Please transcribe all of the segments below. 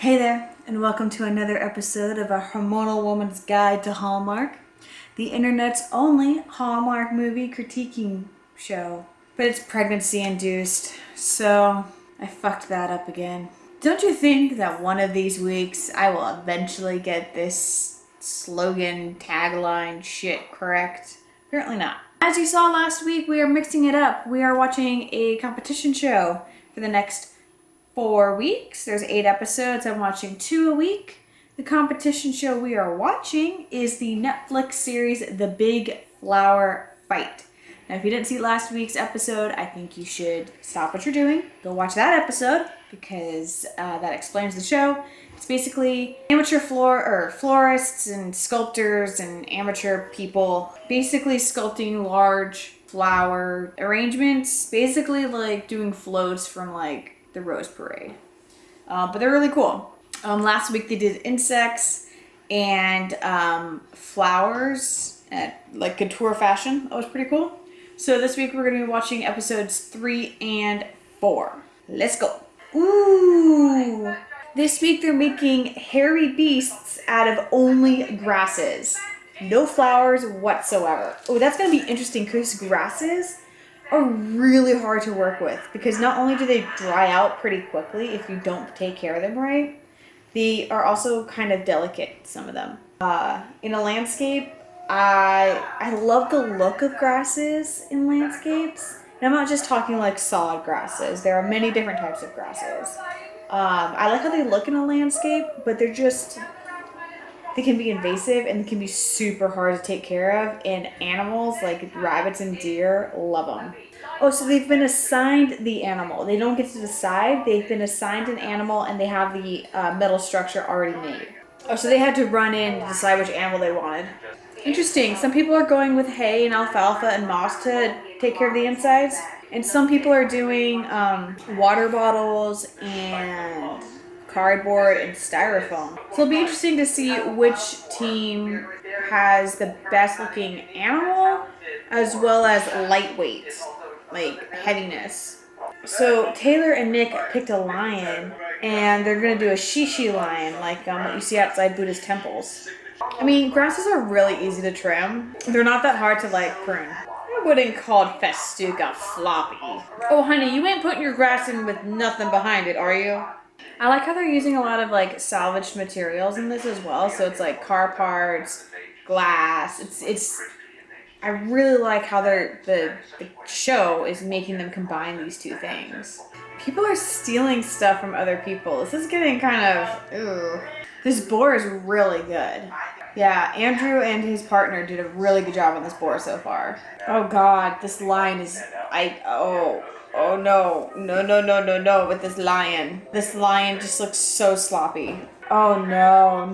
Hey there, and welcome to another episode of a Hormonal Woman's Guide to Hallmark, the internet's only Hallmark movie critiquing show. But it's pregnancy induced, so I fucked that up again. Don't you think that one of these weeks I will eventually get this slogan, tagline shit correct? Apparently not. As you saw last week, we are mixing it up. We are watching a competition show for the next 4 weeks. There's 8 episodes. I'm watching 2 a week. The competition show we are watching is the Netflix series The Big Flower Fight. Now, if you didn't see last week's episode, I think you should stop what you're doing. Go watch that episode because that explains the show. It's basically amateur florists and sculptors and amateur people basically sculpting large flower arrangements, basically like doing floats from like the Rose Parade. But they're really cool. Last week they did insects and flowers at like couture fashion. That was pretty cool. So this week we're going to be watching episodes 3 and 4. Let's go. Ooh. This week they're making hairy beasts out of only grasses. No flowers whatsoever. Oh, that's going to be interesting because grasses are really hard to work with because not only do they dry out pretty quickly if you don't take care of them right, they are also kind of delicate, some of them. In a landscape, I love the look of grasses in landscapes. And I'm not just talking like solid grasses. There are many different types of grasses. I like how they look in a landscape, but they can be invasive and they can be super hard to take care of. And animals like rabbits and deer love them. Oh, so they've been assigned the animal. They don't get to decide. They've been assigned an animal and they have the metal structure already made. Oh, so they had to run in to decide which animal they wanted. Interesting. Some people are going with hay and alfalfa and moss to take care of the insides. And some people are doing water bottles and cardboard and styrofoam. So it'll be interesting to see which team has the best looking animal as well as lightweight, like heaviness. So Taylor and Nick picked a lion and they're going to do a shishi lion like what you see outside Buddhist temples. I mean, grasses are really easy to trim. They're not that hard to like prune. I wouldn't call festuca floppy. Oh honey, you ain't putting your grass in with nothing behind it, are you? I like how they're using a lot of like salvaged materials in this as well. So it's like car parts, glass. I really like how the show is making them combine these two things. People are stealing stuff from other people. This is getting kind of, ooh. This boar is really good. Yeah, Andrew and his partner did a really good job on this boar so far. Oh God, this lion is, oh no, with this lion. This lion just looks so sloppy. Oh no,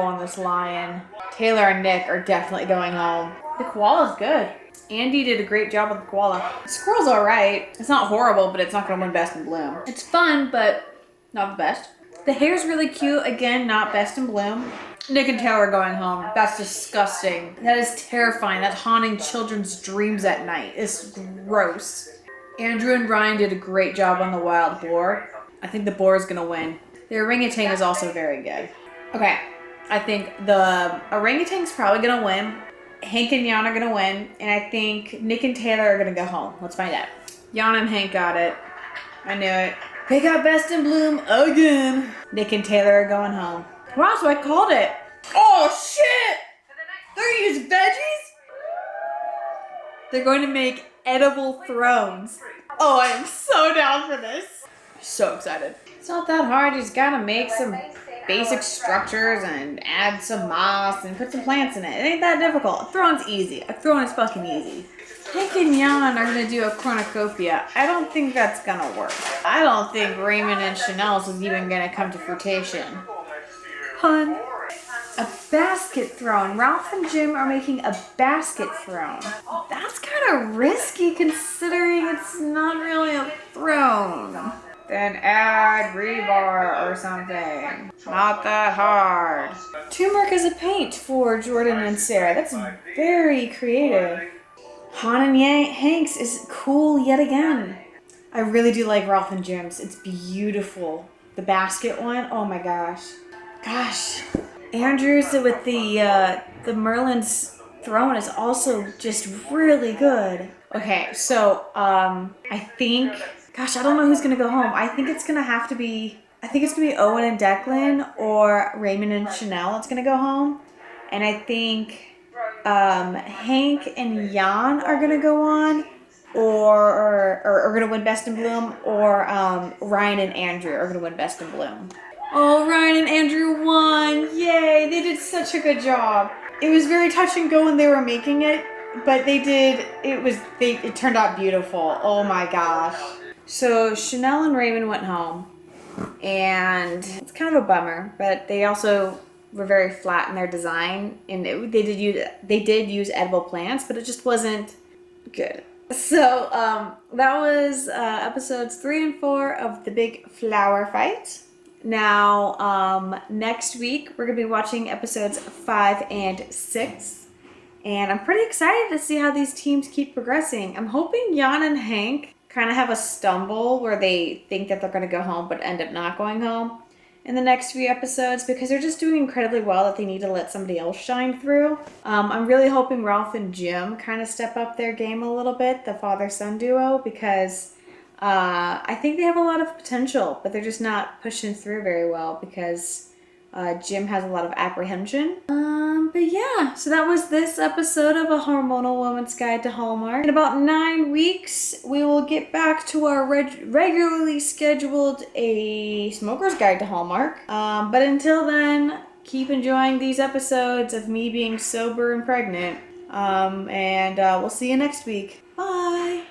on this lion. Taylor and Nick are definitely going home. The koala's good. Andy did a great job with the koala. The squirrel's alright. It's not horrible, but it's not gonna win Best in Bloom. It's fun, but not the best. The hair's really cute. Again, not Best in Bloom. Nick and Taylor are going home. That's disgusting. That is terrifying. That's haunting children's dreams at night. It's gross. Andrew and Ryan did a great job on the wild boar. I think the boar is gonna win. The orangutan is also very good. Okay, I think the orangutan's probably gonna win. Hank and Jan are gonna win, and I think Nick and Taylor are gonna go home. Let's find out. Jan and Hank got it. I knew it. They got Best in Bloom again. Nick and Taylor are going home. Wow, so I called it. Oh shit! They're gonna use veggies? They're going to make edible thrones. Oh, I am so down for this. So excited. It's not that hard. You just gotta make some basic structures and add some moss and put some plants in it. It ain't that difficult. A throne's easy. A throne is fucking easy. Hank and Jan are gonna do a cornucopia. I don't think that's gonna work. I don't think Raymond and Chanel's is even gonna come to fruition. Hun. A basket throne. Ralph and Jim are making a basket throne. That's kind of risky considering it's not really a throne. Then add rebar or something. Not that hard. Turmeric as a paint for Jordan and Sarah. That's very creative. Han and Hank's is cool yet again. I really do like Ralph and Jim's. It's beautiful. the basket one. Oh my gosh. Gosh. Andrew's with the Merlin's throne is also just really good. Okay, so I think, gosh, I don't know who's gonna go home. I think it's gonna be Owen and Declan or Raymond and Chanel that's gonna go home. And I think Hank and Jan are gonna go on, or are gonna win Best in Bloom, or Ryan and Andrew are gonna win Best in Bloom. Oh, Ryan and Andrew won! Yay! They did such a good job. It was very touch and go when they were making it, but it turned out beautiful. Oh my gosh. So Chanel and Raymond went home, and it's kind of a bummer, but they also were very flat in their design, and they did use edible plants, but it just wasn't good. So that was episodes 3 and 4 of the big flower fight. Now next week we're gonna be watching episodes 5 and 6, and I'm pretty excited to see how these teams keep progressing. I'm hoping Jan and Hank kind of have a stumble where they think that they're going to go home but end up not going home in the next few episodes, because they're just doing incredibly well that they need to let somebody else shine through. I'm really hoping Ralph and Jim kind of step up their game a little bit, the father-son duo, because I think they have a lot of potential, but they're just not pushing through very well because Jim has a lot of apprehension. But yeah, so that was this episode of A Hormonal Woman's Guide to Hallmark. In about 9 weeks, we will get back to our regularly scheduled A Smoker's Guide to Hallmark. But until then, keep enjoying these episodes of me being sober and pregnant. And we'll see you next week. Bye!